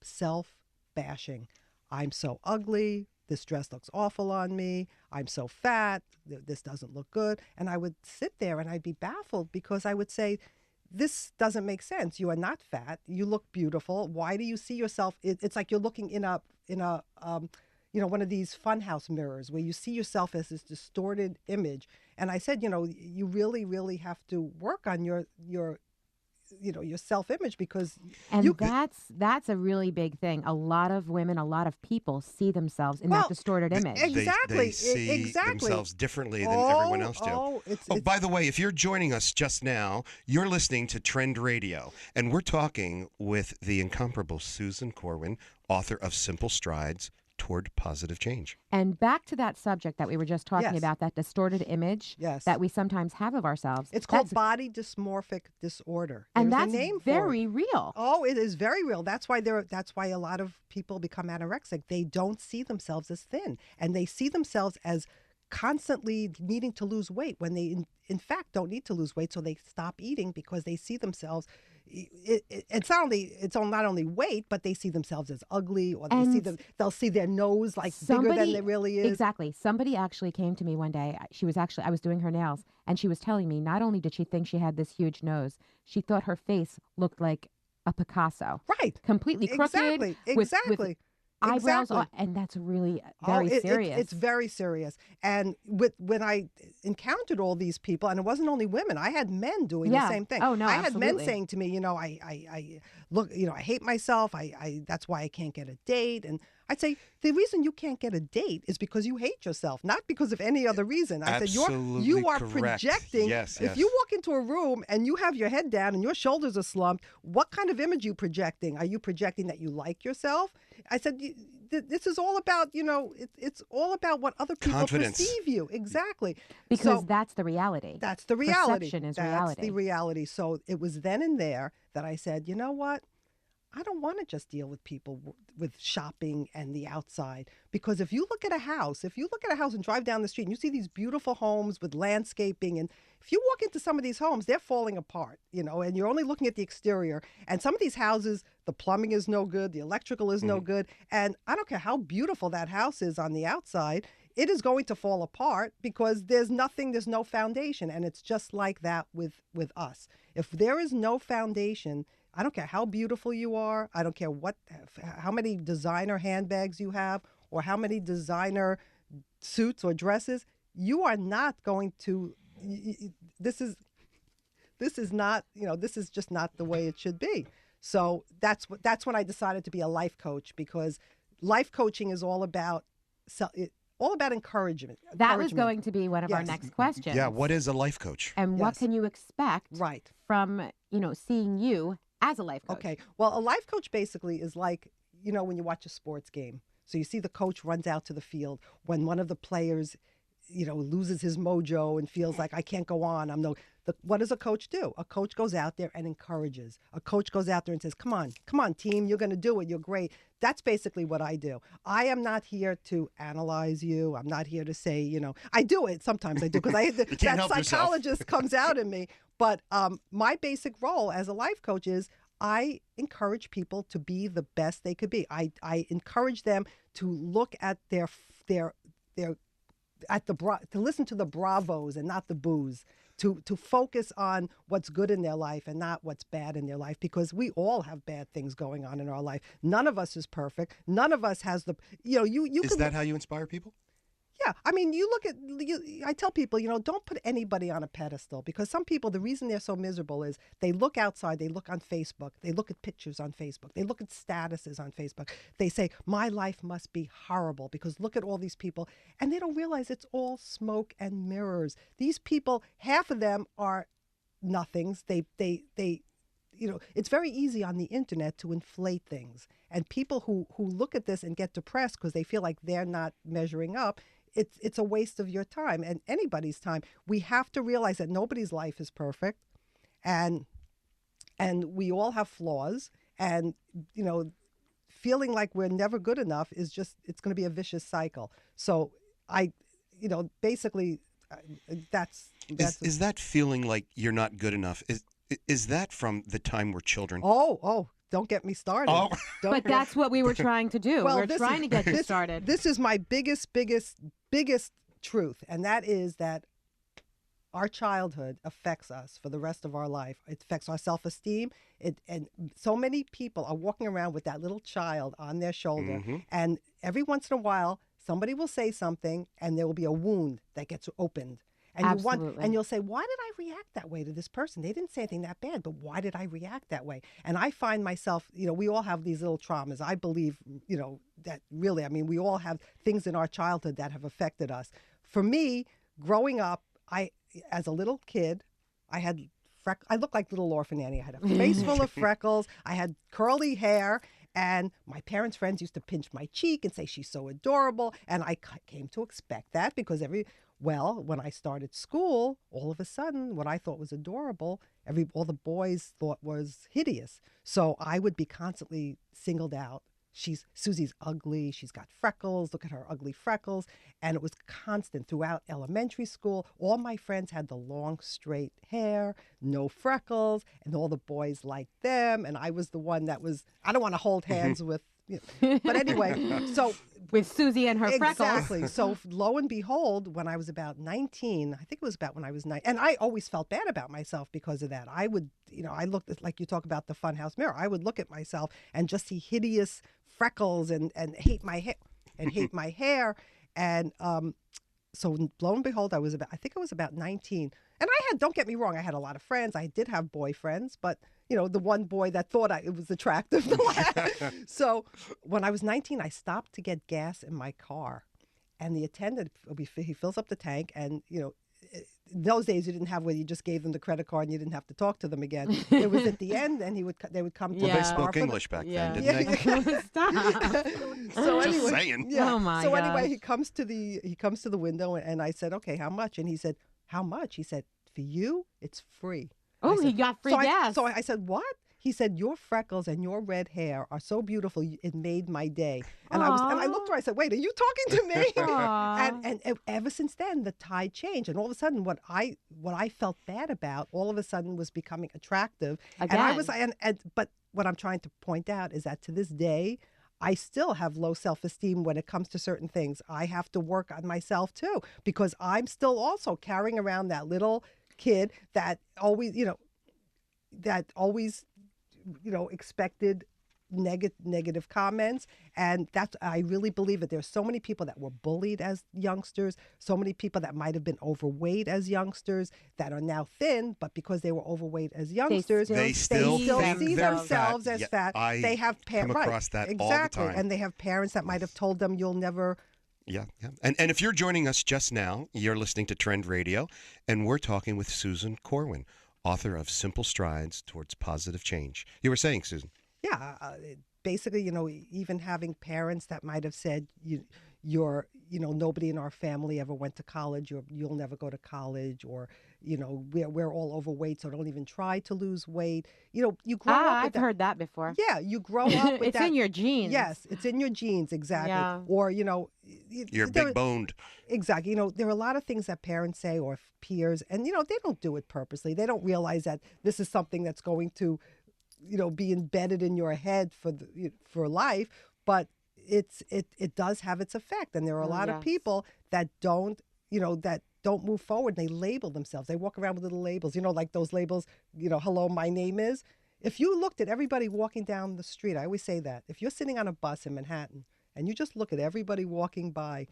self-bashing. I'm so ugly. This dress looks awful on me. I'm so fat. This doesn't look good. And I would sit there and I'd be baffled, because I would say, this doesn't make sense. You are not fat. You look beautiful. Why do you see yourself? It's like you're looking in a one of these funhouse mirrors where you see yourself as this distorted image. And I said, you really, really have to work on your self-image, because that's a really big thing. A lot of women, a lot of people see themselves in that distorted image. Exactly. They see themselves differently than everyone else do. By the way, if you're joining us just now, you're listening to Trend Radio, and we're talking with the incomparable Susan Corwin, author of Simple Strides Toward Positive Change. And back to that subject that we were just talking about, that distorted image that we sometimes have of ourselves. It's called body dysmorphic disorder. And There's that's a name very for it. real. Oh, it is very real. That's why a lot of people become anorexic. They don't see themselves as thin, and they see themselves as constantly needing to lose weight when they in fact don't need to lose weight. So they stop eating because they see themselves. It's not only weight, but they see themselves as ugly, or they'll see their nose like bigger than it really is. Exactly. Somebody actually came to me one day. I was doing her nails, and she was telling me not only did she think she had this huge nose, she thought her face looked like a Picasso. Right. Completely crooked. Exactly. With eyebrows, and that's really very serious. It's very serious. And when I encountered all these people, and it wasn't only women, I had men doing the same thing. Oh no, I absolutely. had men saying to me, I look, I hate myself. I that's why I can't get a date. And I'd say the reason you can't get a date is because you hate yourself, not because of any other reason. I said you are correct. projecting. Yes. If you walk into a room and you have your head down and your shoulders are slumped, what kind of image are you projecting? Are you projecting that you like yourself? I said, this is all about, it's all about what other people perceive you. Exactly. Because that's the reality. That's the reality. Perception is reality. reality. That's the reality. So it was then and there that I said, you know what? I don't want to just deal with people with shopping and the outside. Because if you look at a house and drive down the street and you see these beautiful homes with landscaping, and if you walk into some of these homes, they're falling apart, and you're only looking at the exterior. And some of these houses, the plumbing is no good, the electrical is no good. And I don't care how beautiful that house is on the outside, it is going to fall apart because there's no foundation. And it's just like that with us. If there is no foundation, I don't care how beautiful you are. I don't care how many designer handbags you have or how many designer suits or dresses. You are not going to. This is not. This is just not the way it should be. So that's when I decided to be a life coach, because life coaching is all about encouragement. That was going to be one of our next questions. Yeah. What is a life coach? And what can you expect from seeing you as a life coach? Okay. Well, a life coach basically is like, when you watch a sports game. So you see the coach runs out to the field when one of the players, loses his mojo and feels like, I can't go on. What does a coach do? A coach goes out there and encourages. A coach goes out there and says, come on, team, you're going to do it. You're great. That's basically what I do. I am not here to analyze you. I'm not here to say, I do it. Sometimes I do, because that psychologist comes out in me. But my basic role as a life coach is I encourage people to be the best they could be. I encourage them to look at their to listen to the bravos and not the boos, to focus on what's good in their life and not what's bad in their life, because we all have bad things going on in our life. None of us is perfect. None of us has the, you Is that how you inspire people? Yeah, I mean, I tell people, don't put anybody on a pedestal, because some people, the reason they're so miserable is they look outside, they look on Facebook, they look at pictures on Facebook, they look at statuses on Facebook. They say, my life must be horrible because look at all these people. And they don't realize it's all smoke and mirrors. These people, half of them are nothings. It's very easy on the internet to inflate things. And people who look at this and get depressed because they feel like they're not measuring up, it's a waste of your time and anybody's time. We have to realize that nobody's life is perfect, and we all have flaws, and feeling like we're never good enough is it's going to be a vicious cycle. So basically that's is that feeling like you're not good enough, is that from the time we're children? Oh, don't get me started. Oh. But that's what we were trying to do. Well, we're trying to get you started. This is my biggest truth, and that is that our childhood affects us for the rest of our life. It affects our self-esteem. And so many people are walking around with that little child on their shoulder, Mm-hmm. and every once in a while, somebody will say something, and there will be a wound that gets opened. And Absolutely. you'll say, why did I react that way to this person? They didn't say anything that bad, but why did I react that way? And I find myself, we all have these little traumas. I believe, that really, we all have things in our childhood that have affected us. For me, growing up, as a little kid, I looked like little orphan Annie. I had a face full of freckles. I had curly hair. And my parents' friends used to pinch my cheek and say, she's so adorable. And I came to expect that because when I started school, all of a sudden, what I thought was adorable, all the boys thought was hideous. So I would be constantly singled out. Susie's ugly. She's got freckles. Look at her ugly freckles. And it was constant throughout elementary school. All my friends had the long, straight hair, no freckles, and all the boys liked them. And I was the one that I don't want to hold hands with, but anyway, so. With Susie and her freckles. Exactly. So lo and behold, when I was about 19, I think it was about when I was 9, and I always felt bad about myself because of that. I would, I looked at, like you talk about the funhouse mirror, I would look at myself and just see hideous freckles and hate my hair. And so lo and behold, I think I was about 19. And don't get me wrong, I had a lot of friends. I did have boyfriends, but the one boy that thought it was attractive. So when I was 19, I stopped to get gas in my car, and the attendant, he fills up the tank, and in those days you didn't have where you just gave them the credit card and you didn't have to talk to them again. It was at the end, and they would come to Well, the they car spoke for English back then, didn't they? Stop. So Just anyway, saying. yeah. Oh my So anyway, gosh. he comes to the window, and I said, okay, how much? And he said, how much? He said, for you, it's free. Oh, I said, he got free so gas. So I said, what? He said, your freckles and your red hair are so beautiful. It made my day. And I looked at her. I said, wait, are you talking to me? Aw. and ever since then, the tide changed. And all of a sudden, what I felt bad about, all of a sudden was becoming attractive. Again. But what I'm trying to point out is that to this day, I still have low self-esteem when it comes to certain things. I have to work on myself too, because I'm still also carrying around that little kid that always, expected negative comments. And I really believe that there's so many people that were bullied as youngsters, so many people that might have been overweight as youngsters that are now thin, but because they were overweight as youngsters, They still think see they're themselves fat. as Yeah, fat. I They have come across that all the exactly. time. And they have parents that might have told them, you'll never. Yeah. And if you're joining us just now, you're listening to Trend Radio, and we're talking with Susan Corwin, author of Simple Strides Towards Positive Change. You were saying, Susan. Yeah, basically, even having parents that might have said, nobody in our family ever went to college, or you'll never go to college, or, we're all overweight, so don't even try to lose weight. You grow up with I've that. heard that before. Yeah, you grow up with It's that. in your genes. Yes, it's in your genes, exactly. Yeah. Or, You're big boned. Exactly. There are a lot of things that parents say or peers, and, they don't do it purposely. They don't realize that this is something that's going to, be embedded in your head for life, but it does have its effect. And there are a lot of Yes. people that don't move forward. And they label themselves. They walk around with little labels, like those labels, hello, my name is. If you looked at everybody walking down the street, I always say that. If you're sitting on a bus in Manhattan and you just look at everybody walking by,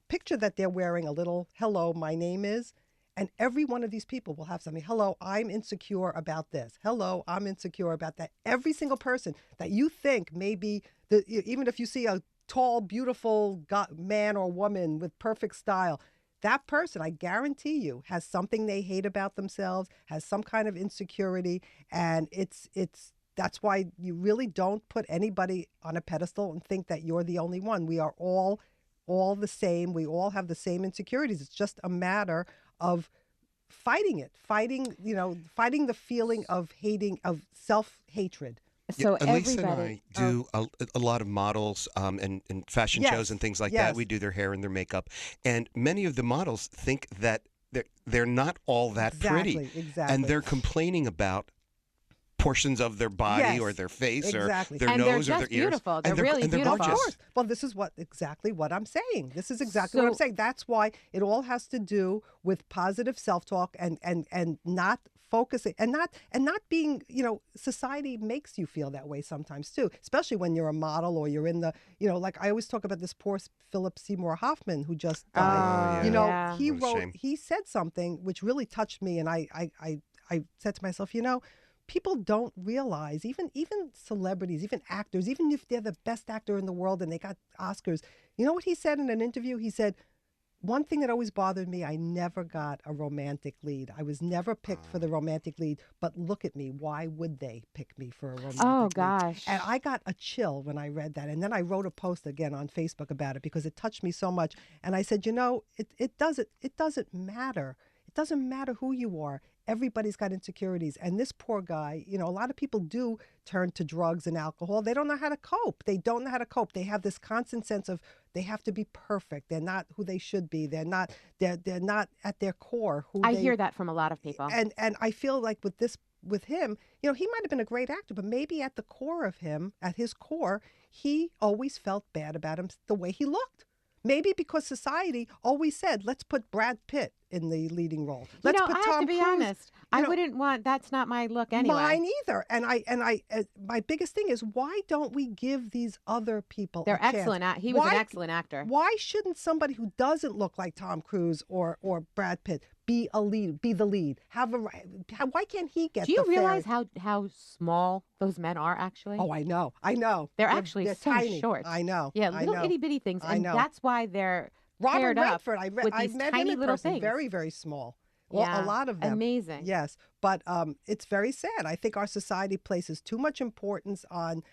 picture that they're wearing a little hello, my name is, and every one of these people will have something. Hello, I'm insecure about this. Hello, I'm insecure about that. Every single person that you think maybe, even if you see a tall, beautiful man or woman with perfect style, that person, I guarantee you, has something they hate about themselves, has some kind of insecurity, and that's why you really don't put anybody on a pedestal and think that you're the only one. We are all the same. We all have the same insecurities. It's just a matter of fighting the feeling of self-hatred. So Elisa and everybody. I do a lot of models and fashion Yes, shows and things like yes. that. We do their hair and their makeup, and many of the models think that they're not all that pretty, Exactly. and they're complaining about portions of their body Yes, or their face exactly. or their And they're nose or just their ears. beautiful. They're and really and they're beautiful. Of gorgeous. course. Well, this is exactly what I'm saying. This is exactly what I'm saying. That's why it all has to do with positive self-talk and not focusing and not being, society makes you feel that way sometimes too, especially when you're a model or you're in the, like I always talk about this poor Philip Seymour Hoffman who just died. yeah. He What a wrote, shame. he said something which really touched me, and I said to myself, people don't realize, even celebrities, even actors, even if they're the best actor in the world and they got Oscars, you know what he said in an interview? He said, one thing that always bothered me, I never got a romantic lead. I was never picked for the romantic lead, but look at me. Why would they pick me for a romantic Oh, lead? gosh. And I got a chill when I read that. And then I wrote a post again on Facebook about it because it touched me so much. And I said, it doesn't matter. It doesn't matter who you are. Everybody's got insecurities. And this poor guy, a lot of people do turn to drugs and alcohol. They don't know how to cope. They have this constant sense of they have to be perfect. They're not who they should be. They're not at their core who I they hear that from a lot of people. And I feel like with him, he might have been a great actor, but maybe at his core, he always felt bad about him, the way he looked. Maybe because society always said, let's put Brad Pitt in the leading role. Let's put I have Tom to be Cruise. honest. I wouldn't want. That's not my look anyway. Mine either. And I my biggest thing is, why don't we give these other people They're a chance? excellent. He was an excellent actor. Why shouldn't somebody who doesn't look like Tom Cruise or Brad Pitt be the lead? Why can't he get? Do you the realize fair... how small those men are actually? Oh, I know. They're actually they're so tiny. short. I know. Yeah, I little know. itty bitty things, I and know. that's why they're Robert paired up Redford. with I these met tiny him in little person. things. Very, very small. Well, Yeah, a lot of them. amazing. Yes, but it's very sad. I think our society places too much importance on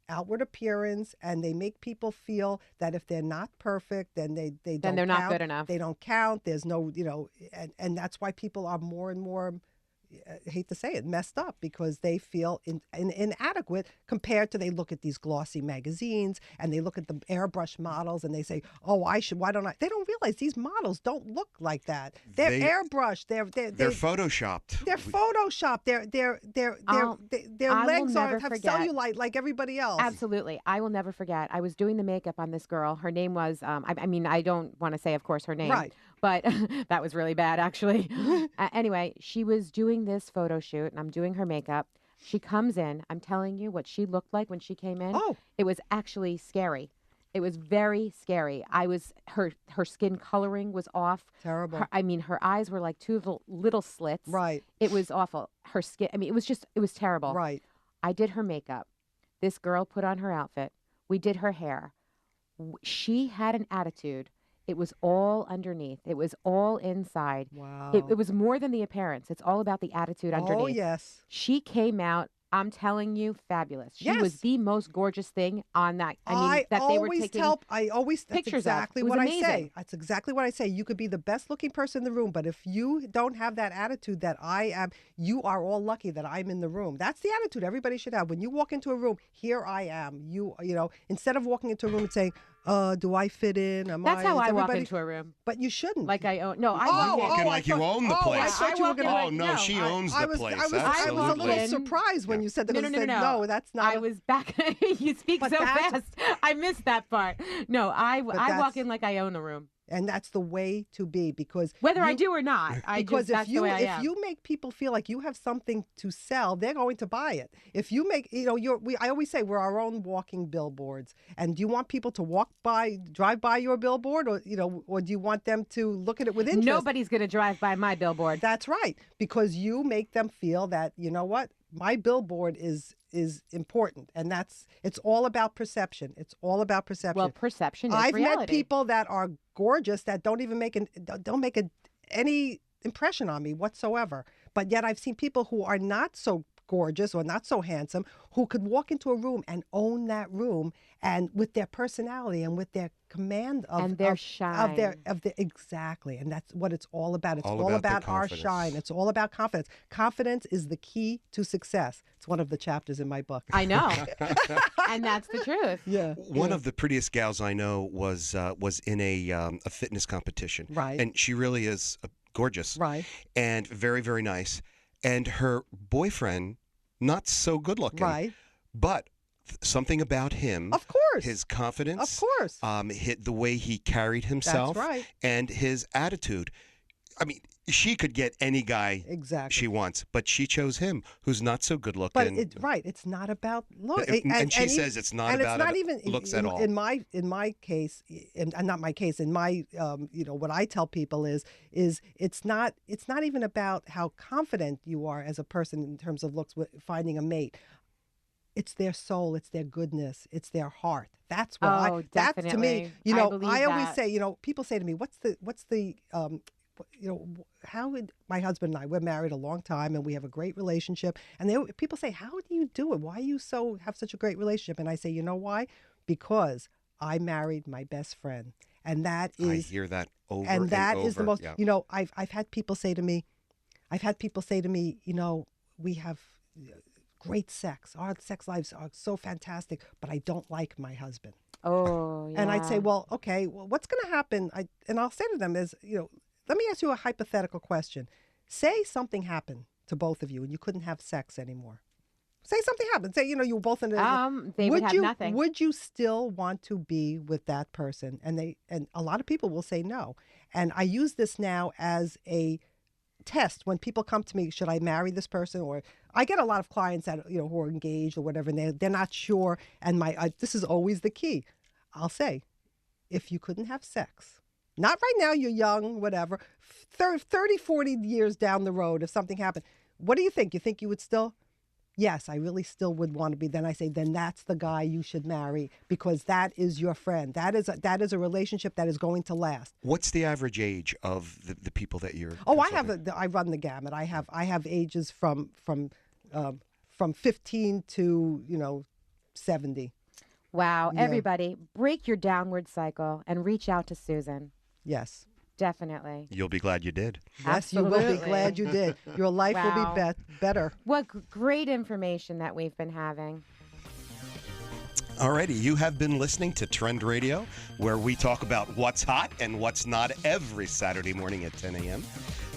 outward appearance, and they make people feel that if they're not perfect, then they don't Then they're not count. good enough. They don't count. There's no, and that's why people are more and more, I hate to say it, messed up, because they feel inadequate compared to, they look at these glossy magazines and they look at the airbrush models and they say, oh, why don't I? They don't realize these models don't look like that. They're airbrushed. They're photoshopped. They're photoshopped. Their I will legs never have forget. cellulite like everybody else. Absolutely. I will never forget. I was doing the makeup on this girl. Her name was, I mean, I don't want to say, of course, her name. Right. But that was really bad, actually. Anyway, she was doing this photo shoot, and I'm doing her makeup. She comes in. I'm telling you what she looked like when she came in. Oh. It was actually scary. It was very scary. Her skin coloring was off. Terrible. Her eyes were like two little slits. Right. It was awful. Her skin, it was terrible. Right. I did her makeup. This girl put on her outfit. We did her hair. She had an attitude. It was all underneath. It was all inside. Wow. It was more than the appearance. It's all about the attitude underneath. Oh, yes. She came out I'm telling you, fabulous. She Yes. was the most gorgeous thing on that. I mean, that they were taking that's pictures of. exactly It was what I amazing. say. That's exactly what I say. You could be the best looking person in the room, but if you don't have that attitude that I am, you are all lucky that I'm in the room. That's the attitude everybody should have. When you walk into a room, here I am. You know, instead of walking into a room and saying, do I fit in? That's how is I walk everybody-" into a room. But you shouldn't. Like I own. No, I Oh, walk in. Walking like you own the I place. thought you were walk in gonna. like- Oh, no, no, she I- owns I the was, place. I was a Absolutely. little surprised when you said that. No, because no, I no, said, no. that's not. I was back. You speak But so that's- fast. I missed that part. No, I walk that's- in like I own a room, And that's the way to be, because whether I you- do or not. Because that's if the way I am. you make people feel like you have something to sell, they're going to buy it. If you make, I always say we're our own walking billboards. And do you want people to drive by your billboard, or do you want them to look at it with interest? Nobody's going to drive by my billboard. That's right, because you make them feel that, you know what, my billboard is important, and it's all about perception. It's all about perception. Well, perception is I've reality. met people that are gorgeous that don't even make any impression on me whatsoever. But yet I've seen people who are not so gorgeous or not so handsome who could walk into a room and own that room, and with their personality and with their command of And their of shine. their exactly. And that's what it's all about. It's All all about their about our confidence. shine. It's all about confidence. Confidence is the key to success. It's one of the chapters in my book. I know, and that's the truth. Yeah. One of the prettiest gals I know was in a fitness competition. Right. And she really is gorgeous. Right. And very, very nice. And her boyfriend, not so good looking. Right. But something about him. Of course. His confidence. Of course. The way he carried himself. right. And his attitude. I mean, she could get any guy Exactly. she wants, but she chose him, who's not so good But looking. it's not about look. And she says it's not and about it's not it even looks in, at all. In my case, and not my case, in my what I tell people is it's not even about how confident you are as a person in terms of looks with finding a mate. It's their soul, it's their goodness, it's their heart. That's what that's to me. definitely. I believe I always that. say, people say to me, what's the how would my husband and I, we're married a long time and we have a great relationship, and people say, how do you do it? Why do you have such a great relationship? And I say, you know why? Because I married my best friend, and that is I hear that over and that is the over. most. Yeah. I've had people say to me, we have great sex. Our sex lives are so fantastic, but I don't like my husband. Oh, yeah. And I'd say, well, okay, what's going to happen? And I'll say to them is, let me ask you a hypothetical question. Say something happened to both of you and you couldn't have sex anymore. Say something happened. Say, you were both in a... They would have nothing. Would you still want to be with that person? And a lot of people will say no. And I use this now as a test when people come to me, should I marry this person? Or I get a lot of clients that, who are engaged or whatever, and they're not sure. And this is always the key. I'll say, if you couldn't have sex, not right now, you're young, whatever, 30, 40 years down the road, if something happened, what do you think? You think you would still? Yes, I really still would want to be. Then I say, then that's the guy you should marry, because that is your friend. That is a relationship that is going to last. What's the average age of the people that you're? Oh, consulting? I run the gamut. I have ages from 15 to 70. Wow. Yeah. Everybody, break your downward cycle and reach out to Susan. Yes. Definitely. You'll be glad you did. Yes, you will be Absolutely. glad you did. Your life will Wow. be better. What great information that we've been having. Alrighty, you have been listening to Trend Radio, where we talk about what's hot and what's not every Saturday morning at 10 a.m.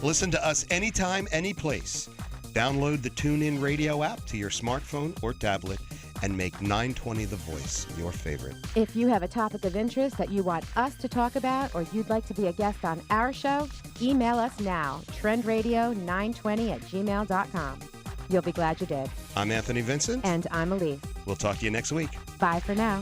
Listen to us anytime, any place. Download the TuneIn Radio app to your smartphone or tablet and make 920 The Voice your favorite. If you have a topic of interest that you want us to talk about, or you'd like to be a guest on our show, email us now, trendradio920@gmail.com. You'll be glad you did. I'm Anthony Vincent. And I'm Elise. We'll talk to you next week. Bye for now.